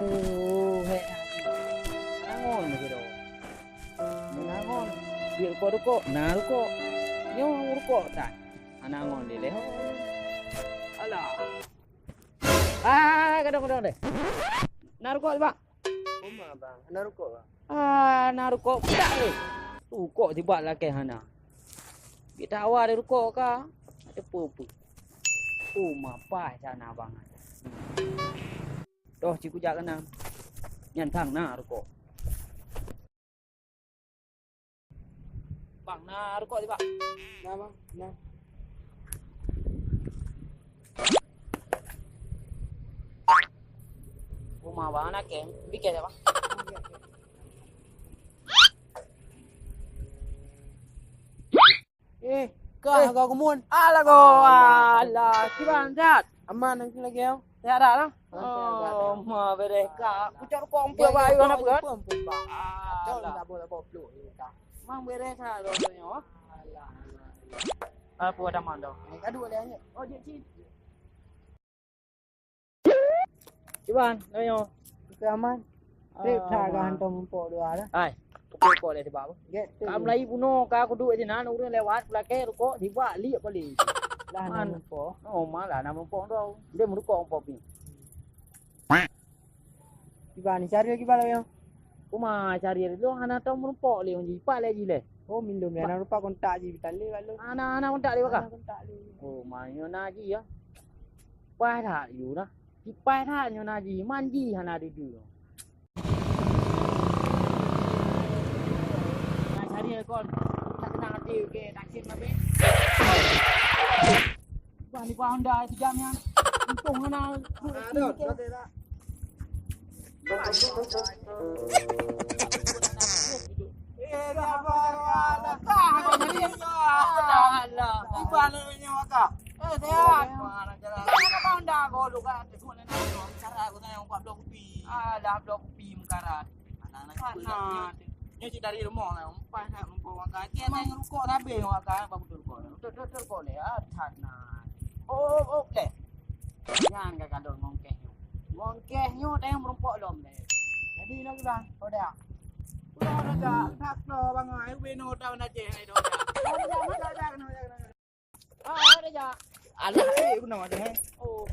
Hei, nangon lagi dah. Nangon. Dia ruko. Nah ruko. Yo ruko tak. Nangon dia leh. Alah. Kadang deh. Naruko bang. Rumah bang, naruko bang. Naruko tak eh. Ruko tiba lah ke hana. Kita awal dari ruko ka. Ada apa? Mapai sana bang. Doh ciku jak kena. Nyan thang na ruko. Bang na ruko tiba. Nah bang, nah. Rumah bang nak ke? Bikin apa? Kau kau kemun. Alah, kiban sehat. Aman nanti lagi ya. Sehat dah lah. Oh, Ma bereka. Pucuk kompo ba ayo nak buat. Pun bang. Jauh Alah. tak boleh bawa peluk ni tak. Mang bereka doanya. Apa ada mando? Kadu boleh hanya. Oh, dia cik. Kiban, doanya. Kita aman. Trip tak kan hantam pok dua dah. Ai, pokok le tiba. Get. Kam lai puno ka aku duit sini urang lewat belakang ruko tiba liak balik. Lah Man. hantam pok. Oh, malah nama pok dah. Dia merukok pok ni. Kiba ni cari lagi bala yang. Kuma cari tu hana tahu merupok le onji pak lagi le. Oh minum ya. Nak rupa kontak je kita le bala. Anak-anak kontak dia bakal. Kontak le. Oh, manyo naji ya. Pai tha yu na. Ki pai tha nyo naji manji hana di du. Nah, cari kon. Tak kena hati ke taksin mabe. Bang di Honda 3 jamnya. Untung hana. Aduh, dah. Dari rumah lah, umpan nak membawa kaki. Emang rukuk habis orang kan, apa betul rukuk? Betul boleh ah, tanah. Oh, leh. Jangan kau kandung mongkeh. Mongkehnya tayang merumpok lom leh. Jadi lagi bang. Oh dah. Udah nak tak lo bang ai beno tahu nak je ai do. Dah. Ah, ada ja. Alah, Aku nak ada. oh.